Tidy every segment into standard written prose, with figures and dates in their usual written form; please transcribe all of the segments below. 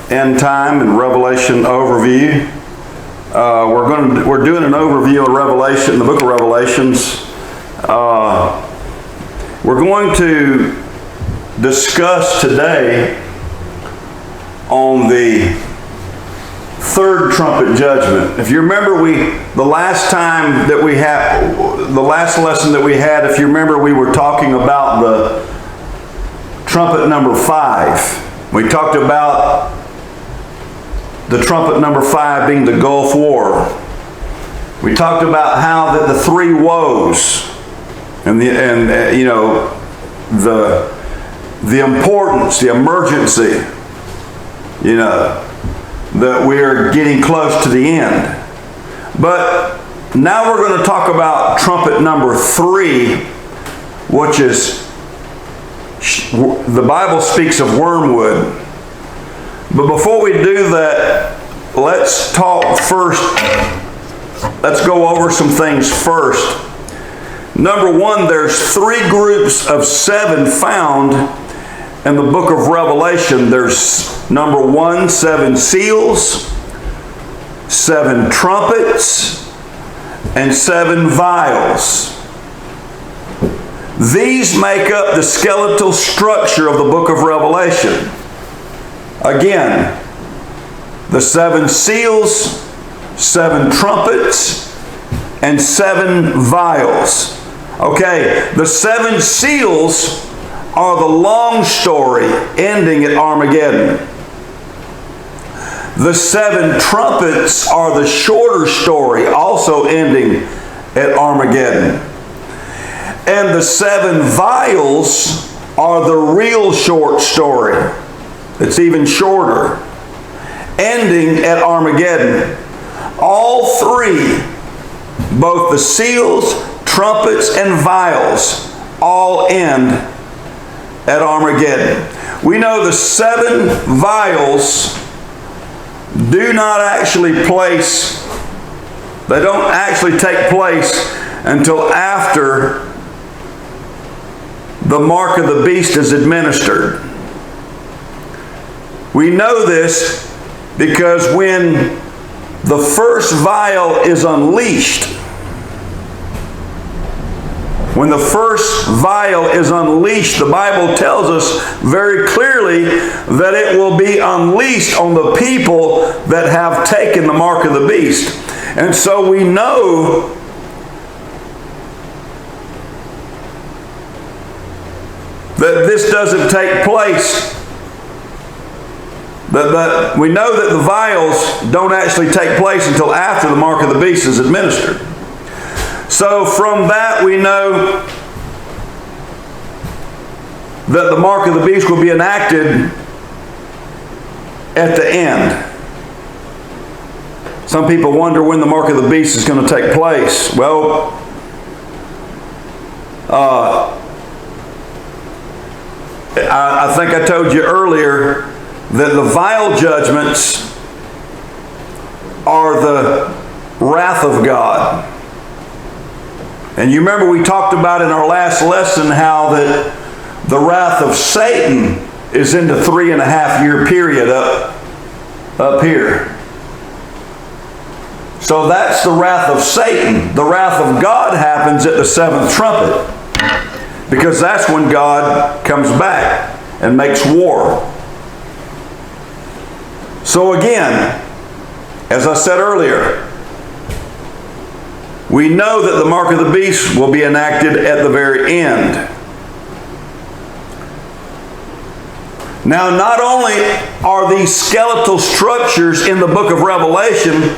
end time and Revelation overview. We're doing an overview of Revelation, the book of Revelations. We're going to discuss today on the third trumpet judgment. If you remember, the last lesson that we had, if you remember, we were talking about the trumpet number 5. We talked about the trumpet number 5 being the Gulf War. We talked about how that the three woes and the importance, the emergency, that we're getting close to the end. But now we're going to talk about trumpet number 3, which is, the Bible speaks of wormwood. But before we do that, let's talk first. Let's go over some things first. Number 1, there's 3 groups of 7 found in the book of Revelation. There's number 1, 7 seals, 7 trumpets, and 7 vials. These make up the skeletal structure of the book of Revelation. Again, the 7 seals, 7 trumpets, and 7 vials. Okay, the 7 seals are the long story ending at Armageddon. The 7 trumpets are the shorter story also ending at Armageddon. And the 7 vials are the real short story. It's even shorter, ending at Armageddon. All 3, both the seals, trumpets, and vials, all end at Armageddon. We know the 7 vials do not actually they don't actually take place until after the mark of the beast is administered. We know this because when the first vial is unleashed, the Bible tells us very clearly that it will be unleashed on the people that have taken the mark of the beast. And so we know that this doesn't take place. We know that the vials don't actually take place until after the mark of the beast is administered. So from that we know that the mark of the beast will be enacted at the end. Some people wonder when the mark of the beast is going to take place. Well, I think I told you earlier that the vial judgments are the wrath of God. And you remember we talked about in our last lesson how that the wrath of Satan is in the 3.5-year period up here. So that's the wrath of Satan. The wrath of God happens at the 7th trumpet, because that's when God comes back and makes war. So again, as I said earlier, we know that the mark of the beast will be enacted at the very end. Now, not only are these skeletal structures in the book of Revelation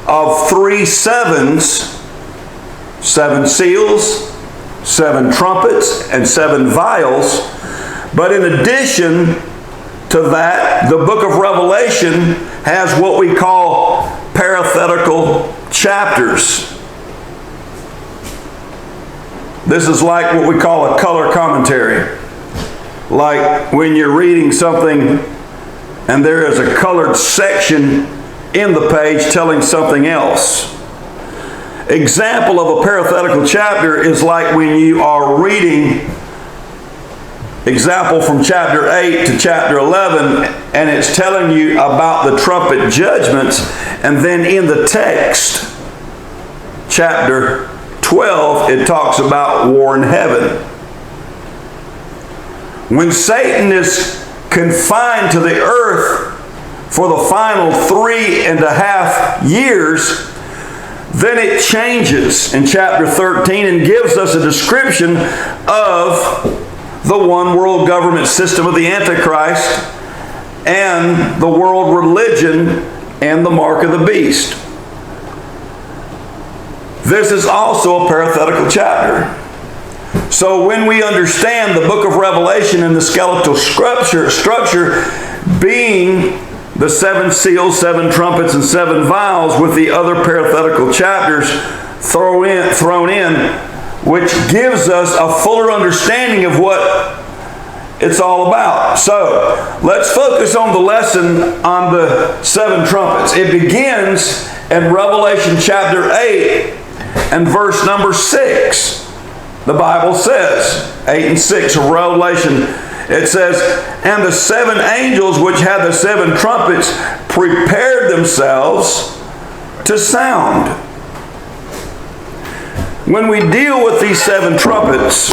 of 3 sevens, 7 seals, 7 trumpets, and 7 vials, but in addition to that, the book of Revelation has what we call parenthetical chapters. This is like what we call a color commentary. Like when you're reading something and there is a colored section in the page telling something else. Example of a parenthetical chapter is like when you are reading example from chapter 8 to chapter 11, and it's telling you about the trumpet judgments. And then in the text, chapter 12, it talks about war in heaven. When Satan is confined to the earth for the final 3.5 years, then it changes in chapter 13 and gives us a description of the one world government system of the Antichrist and the world religion and the mark of the beast. This is also a parenthetical chapter. So when we understand the book of Revelation and the skeletal structure being the 7 seals, 7 trumpets, and 7 vials, with the other parenthetical chapters thrown in, which gives us a fuller understanding of what it's all about. So let's focus on the lesson on the 7 trumpets. It begins in Revelation chapter 8 and verse number 6. The Bible says, 8 and 6 of Revelation, it says, "And the 7 angels which had the 7 trumpets prepared themselves to sound." When we deal with these 7 trumpets,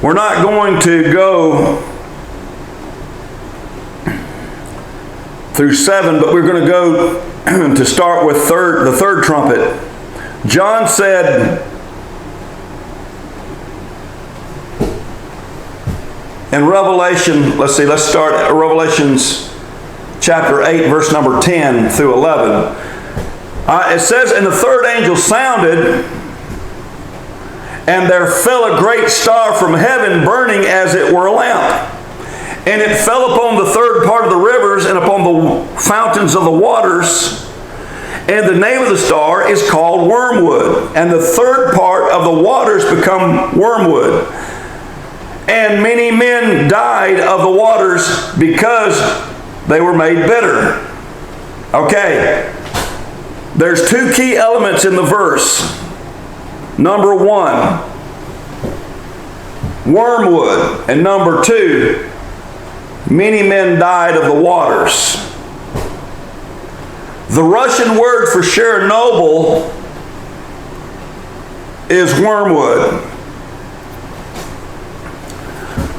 we're not going to go through 7, but we're going to go to start with the third trumpet. John said in Revelation, let's start at Revelations chapter 8, verse number 10 through 11. It says, "And the third angel sounded, and there fell a great star from heaven, burning as it were a lamp. And it fell upon the third part of the rivers and upon the fountains of the waters. And the name of the star is called Wormwood. And the third part of the waters become wormwood. And many men died of the waters because they were made bitter." Okay. There's 2 key elements in the verse. Number 1, wormwood. And number 2, many men died of the waters. The Russian word for Chernobyl is wormwood.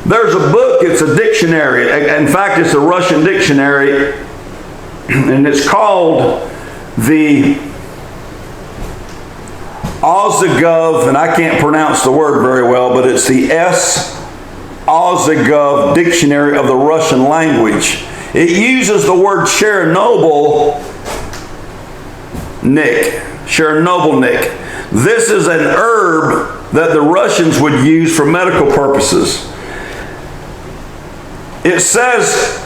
There's a book, it's a dictionary. In fact, it's a Russian dictionary, and it's called the Ozagov, and I can't pronounce the word very well, but it's the Ozagov Dictionary of the Russian language. It uses the word Chernobyl. This is an herb that the Russians would use for medical purposes. It says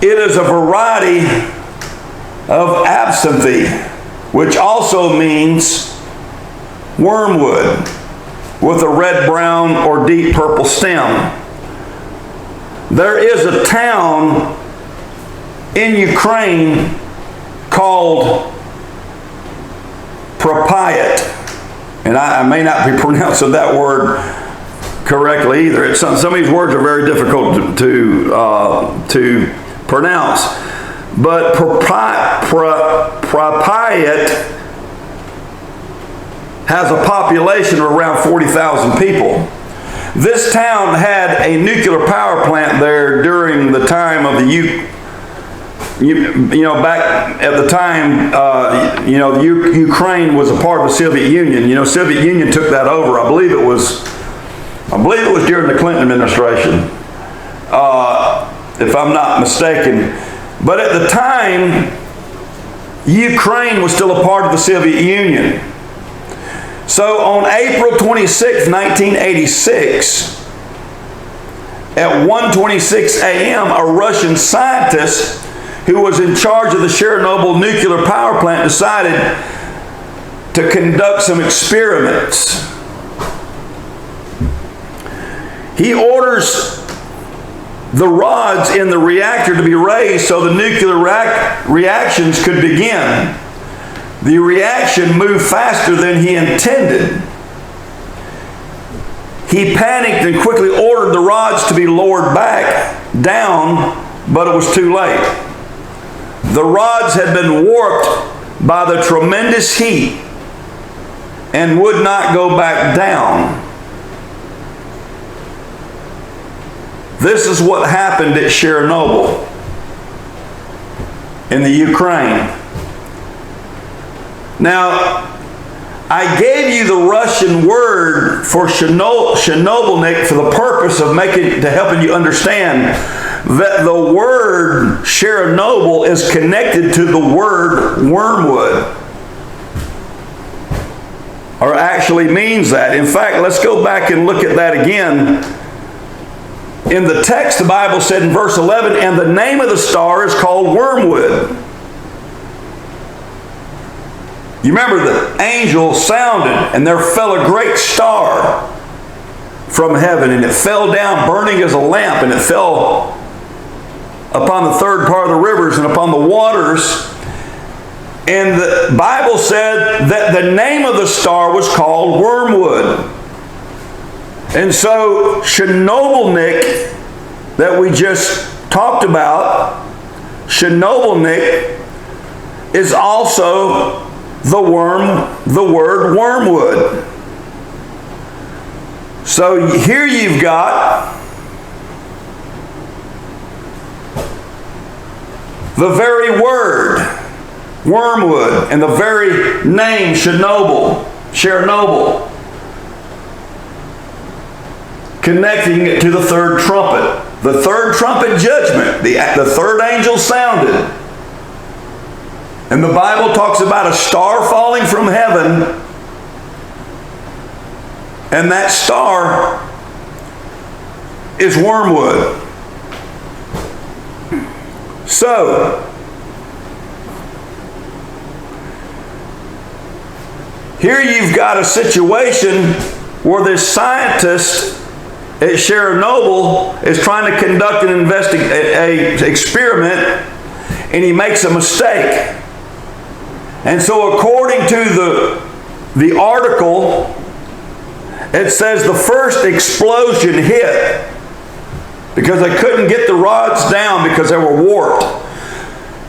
it is a variety of absinthe, which also means wormwood, with a red, brown, or deep purple stem. There is a town in Ukraine called Trumpet, and I may not be pronouncing that word correctly either. Some of these words are very difficult to pronounce. But Trumpet has a population of around 40,000 people. This town had a nuclear power plant there during the time of the back at the time, Ukraine was a part of the Soviet Union. Soviet Union took that over. I believe it was during the Clinton administration, if I'm not mistaken. But at the time, Ukraine was still a part of the Soviet Union. So on April 26, 1986, at 1:26 a.m., a Russian scientist who was in charge of the Chernobyl nuclear power plant decided to conduct some experiments. He orders the rods in the reactor to be raised so the nuclear reactions could begin. The reaction moved faster than he intended. He panicked and quickly ordered the rods to be lowered back down, but it was too late. The rods had been warped by the tremendous heat and would not go back down. This is what happened at Chernobyl in the Ukraine. Now, I gave you the Russian word for Chernobylnik for the purpose of helping you understand that the word Chernobyl is connected to the word wormwood, or actually means that. In fact, let's go back and look at that again. In the text, the Bible said in verse 11, and the name of the star is called wormwood. You remember the angel sounded, and there fell a great star from heaven, and it fell down burning as a lamp, and it fell upon the third part of the rivers and upon the waters. And the Bible said that the name of the star was called wormwood. And so Chernobylnik that we just talked about, Chernobylnik, is also the word wormwood. So here you've got the very word wormwood and the very name Chernobyl, connecting it to the third trumpet. The third trumpet judgment, the third angel sounded. And the Bible talks about a star falling from heaven, and that star is wormwood. So, here you've got a situation where this scientist at Chernobyl is trying to conduct an experiment, and he makes a mistake. And so according to the article, it says the first explosion hit because they couldn't get the rods down because they were warped.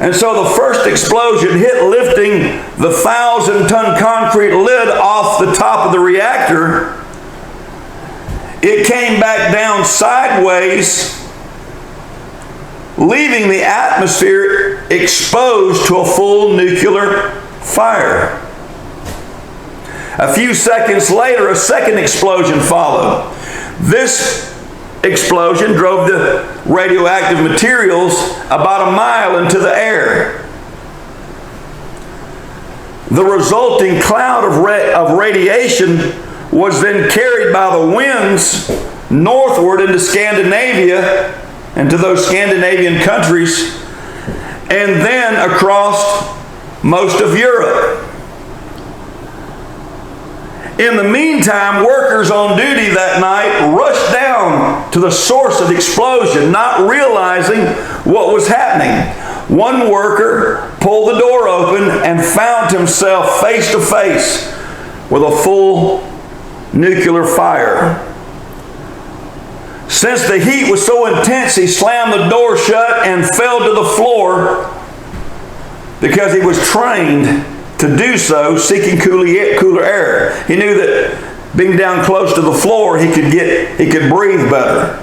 And so the first explosion hit, lifting the 1,000-ton concrete lid off the top of the reactor. It came back down sideways, leaving the atmosphere exposed to a full nuclear fire. A few seconds later, a second explosion followed. This explosion drove the radioactive materials about a mile into the air. The resulting cloud of radiation was then carried by the winds northward into Scandinavia, into those Scandinavian countries, and then across most of Europe. In the meantime, workers on duty that night rushed down to the source of the explosion, not realizing what was happening. One worker pulled the door open and found himself face to face with a full nuclear fire. Since the heat was so intense, he slammed the door shut and fell to the floor because he was trained to do so, seeking cooler air. He knew that being down close to the floor, he could breathe better.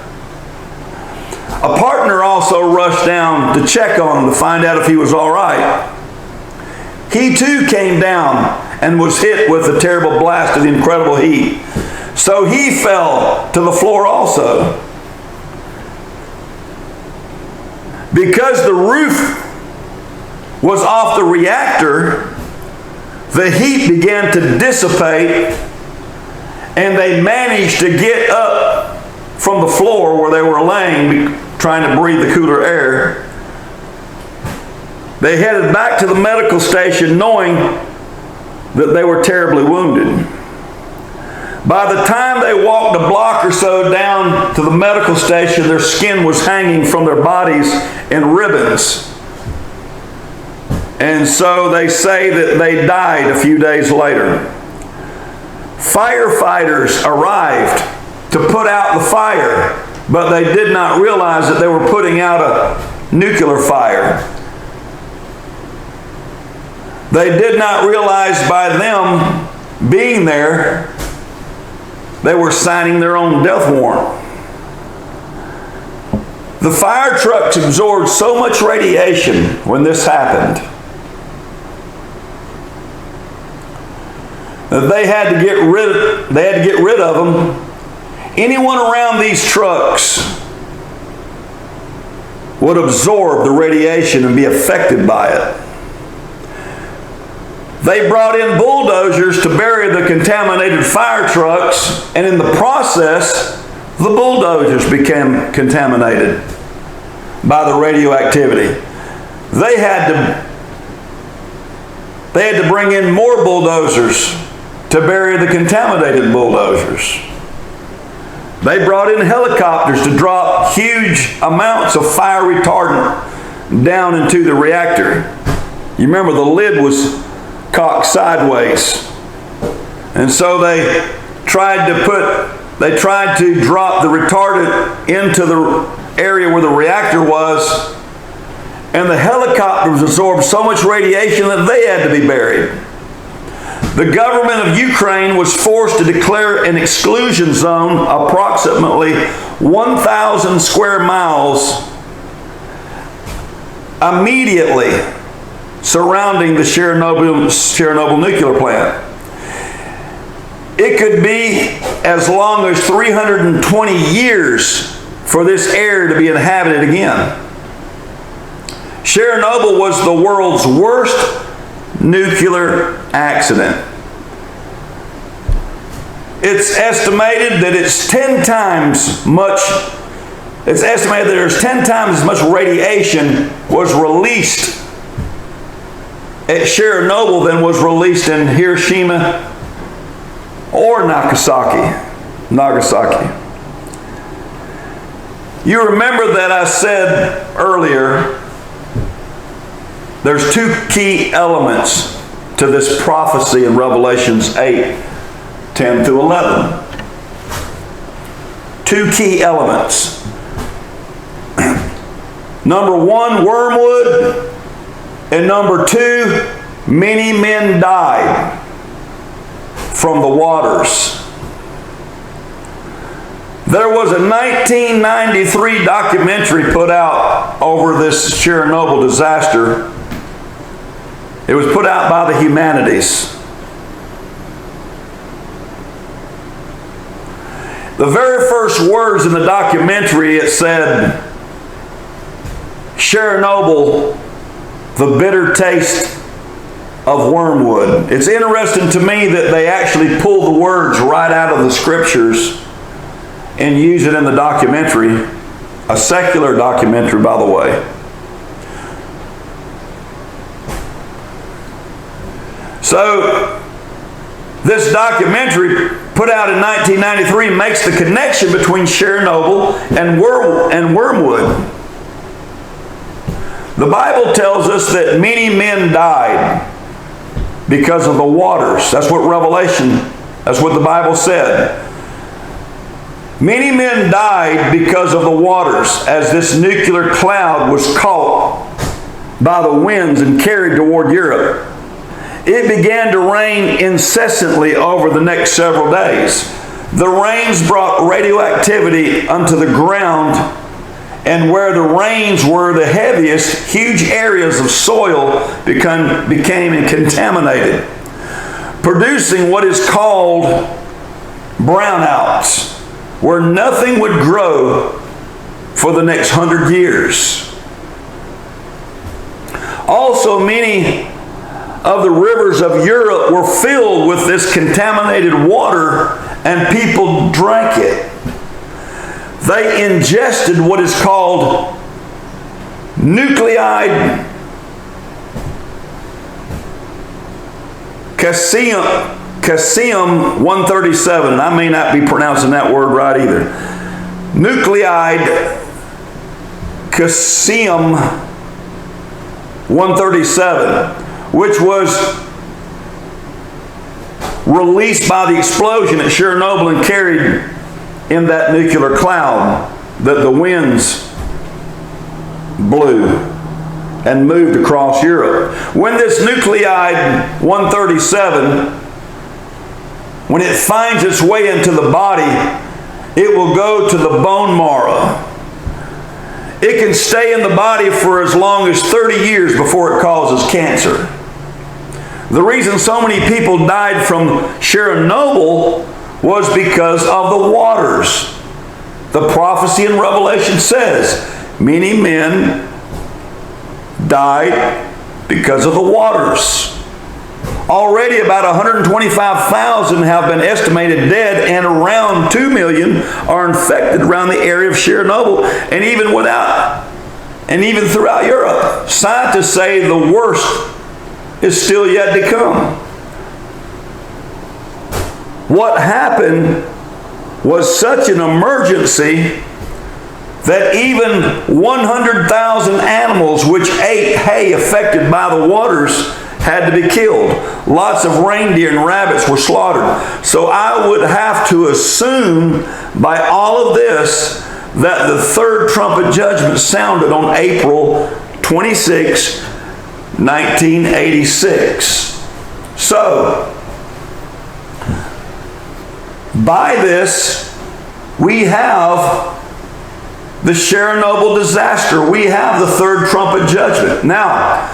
A partner also rushed down to check on him to find out if he was all right. He too came down and was hit with the terrible blast of the incredible heat. So he fell to the floor also. Because the roof was off the reactor, the heat began to dissipate, and they managed to get up from the floor where they were laying, trying to breathe the cooler air. They headed back to the medical station knowing that they were terribly wounded. By the time they walked a block or so down to the medical station, their skin was hanging from their bodies in ribbons. And so they say that they died a few days later. Firefighters arrived to put out the fire, but they did not realize that they were putting out a nuclear fire. They did not realize by them being there, they were signing their own death warrant. The fire trucks absorbed so much radiation when this happened that they had to get rid of them. Anyone around these trucks would absorb the radiation and be affected by it. They brought in bulldozers to bury the contaminated fire trucks, and in the process, the bulldozers became contaminated by the radioactivity. They had to bring in more bulldozers to bury the contaminated bulldozers. They brought in helicopters to drop huge amounts of fire retardant down into the reactor. You remember the lid was cocked sideways. And so they tried to drop the retardant into the area where the reactor was, and the helicopters absorbed so much radiation that they had to be buried. The government of Ukraine was forced to declare an exclusion zone approximately 1,000 square miles immediately surrounding the Chernobyl nuclear plant. It could be as long as 320 years for this area to be inhabited again. Chernobyl was the world's worst nuclear accident. It's estimated that there's 10 times as much radiation was released at Chernobyl than was released in Hiroshima or Nagasaki. You remember that I said earlier, there's two key elements to this prophecy in Revelations 8, 10 through 11. Two key elements. Number one, wormwood. And number two, many men died from the waters. There was a 1993 documentary put out over this Chernobyl disaster. It was put out by the Humanities. The very first words in the documentary, it said, Chernobyl, the bitter taste of wormwood. It's interesting to me that they actually pull the words right out of the scriptures and use it in the documentary, a secular documentary, by the way. So, this documentary put out in 1993 makes the connection between Chernobyl and wormwood. The Bible tells us that many men died because of the waters. That's what the Bible said. Many men died because of the waters as this nuclear cloud was caught by the winds and carried toward Europe. It began to rain incessantly over the next several days. The rains brought radioactivity onto the ground, and where the rains were the heaviest, huge areas of soil became contaminated, producing what is called brownouts, where nothing would grow for the next 100 years. Also, many of the rivers of Europe were filled with this contaminated water, and people drank it. They ingested what is called Caesium 137, and I may not be pronouncing that word right either. Nuclide Caesium 137, which was released by the explosion at Chernobyl and carried in that nuclear cloud that the winds blew and moved across Europe. When this nuclide 137, when it finds its way into the body, it will go to the bone marrow. It can stay in the body for as long as 30 years before it causes cancer. The reason so many people died from Chernobyl was because of the waters. The prophecy in Revelation says many men died because of the waters. Already about 125,000 have been estimated dead, and around 2 million are infected around the area of Chernobyl, and even throughout Europe. Scientists say the worst is still yet to come. What happened was such an emergency that even 100,000 animals which ate hay affected by the waters had to be killed. Lots of reindeer and rabbits were slaughtered. So I would have to assume by all of this that the third trumpet judgment sounded on April 26, 1986. So, by this, we have the Chernobyl disaster. We have the third trumpet judgment. Now,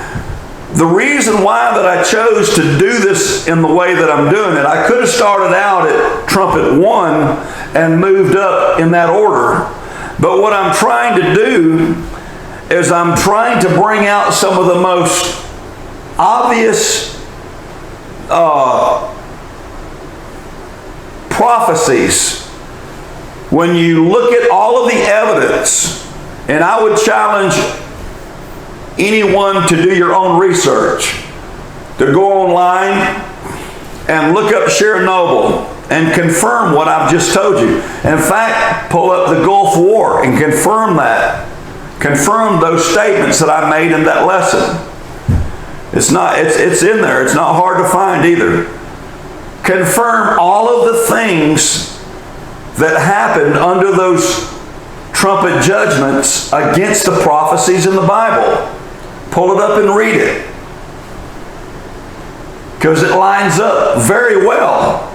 the reason why that I chose to do this in the way that I'm doing it, I could have started out at trumpet 1 and moved up in that order. But what I'm trying to do is I'm trying to bring out some of the most obvious prophecies. When you look at all of the evidence, and I would challenge anyone to do your own research, to go online and look up Chernobyl and confirm what I've just told you. In fact, pull up the Gulf War and confirm that. Confirm those statements that I made in that lesson. It's in there. It's not hard to find either. Confirm all of the things that happened under those trumpet judgments against the prophecies in the Bible. Pull it up and read it, because it lines up very well.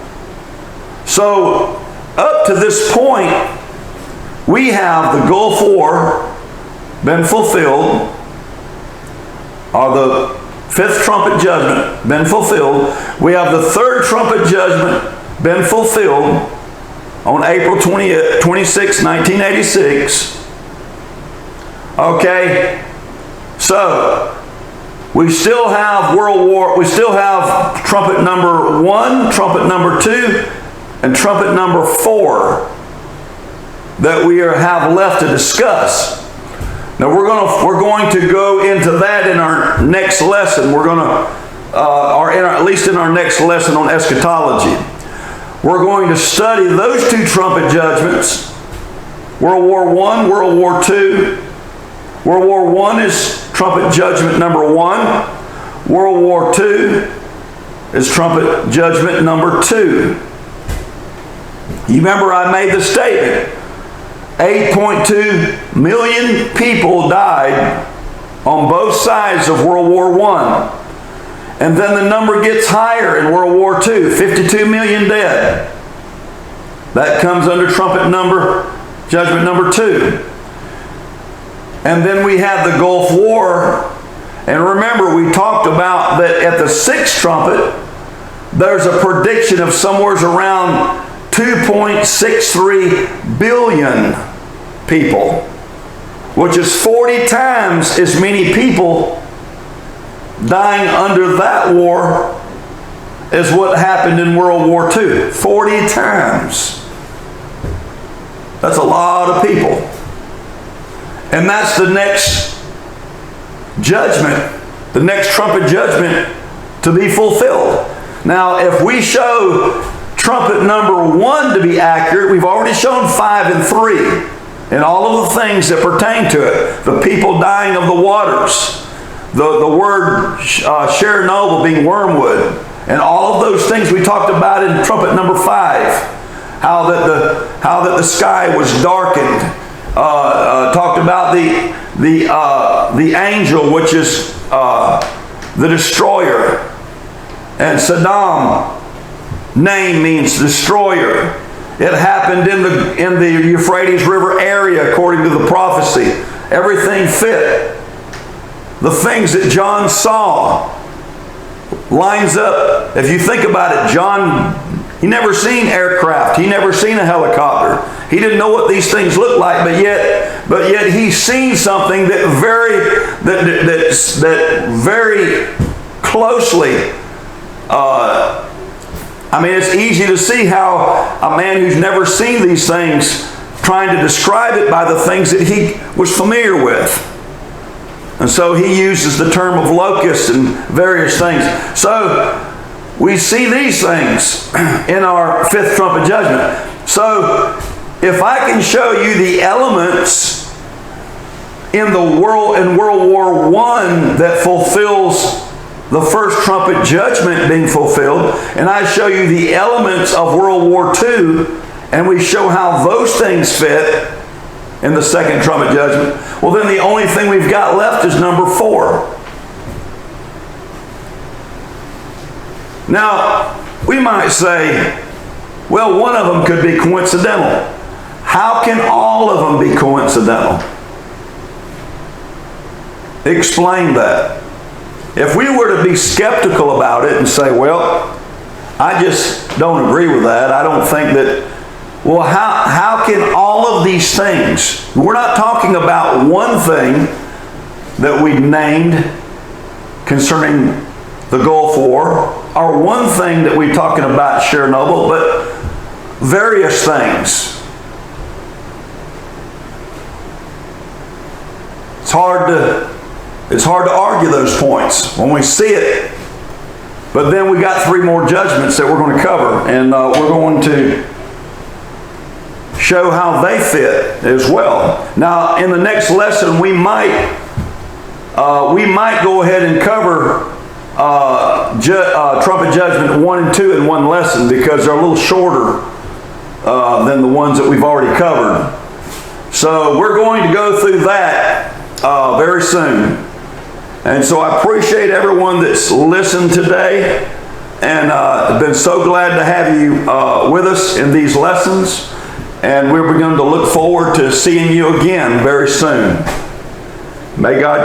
So up to this point, we have the Gulf War been fulfilled, or the fifth trumpet judgment been fulfilled. We have the third trumpet judgment been fulfilled on April 26, 1986. Okay, so we still have we still have trumpet number 1, trumpet number 2, and trumpet number 4 that we have left to discuss. Now we're going to go into that in our next lesson. We're going to, at least in our next lesson on eschatology. We're going to study those two trumpet judgments, World War I, World War II. World War I is trumpet judgment number 1. World War II is trumpet judgment number 2. You remember I made the statement, 8.2 million people died on both sides of World War I. And then the number gets higher in World War II, 52 million dead. That comes under trumpet judgment number 2. And then we have the Gulf War. And remember, we talked about that at the 6th trumpet, there's a prediction of somewhere around 2.63 billion people, which is 40 times as many people dying under that war as what happened in World War II. 40 times. That's a lot of people. And that's the next judgment, the next trumpet judgment to be fulfilled. Now, if we show trumpet number 1 to be accurate, we've already shown 5 and 3. And all of the things that pertain to it. The people dying of the waters. The word Chernobyl being wormwood. And all of those things we talked about in trumpet number 5. How that the sky was darkened. Talked about the angel, which is the destroyer. And Saddam name means destroyer. It happened in the Euphrates River area according to the prophecy. Everything fit. The things that John saw lines up. If you think about it, John, he never seen aircraft. He never seen a helicopter. He didn't know what these things looked like, but yet he's seen something that very closely. I mean, it's easy to see how a man who's never seen these things trying to describe it by the things that he was familiar with. And so he uses the term of locusts and various things. So we see these things in our 5th trumpet judgment. So if I can show you the elements in World War I that fulfills the 1st trumpet judgment being fulfilled, and I show you the elements of World War II, and we show how those things fit in the 2nd trumpet judgment, well, then the only thing we've got left is number 4. Now, we might say, well, one of them could be coincidental. How can all of them be coincidental? Explain that. If we were to be skeptical about it and say, well, I just don't agree with that. I don't think that, well, how can all of these things, we're not talking about one thing that we named concerning the Gulf War, or one thing that we're talking about Chernobyl, but various things. It's hard to argue those points when we see it. But then we got 3 more judgments that we're going to cover, and we're going to show how they fit as well. Now, in the next lesson, we might go ahead and cover trumpet judgment 1 and 2 in one lesson, because they're a little shorter than the ones that we've already covered. So we're going to go through that very soon. And so I appreciate everyone that's listened today, and I've been so glad to have you with us in these lessons, and we're beginning to look forward to seeing you again very soon. May God keep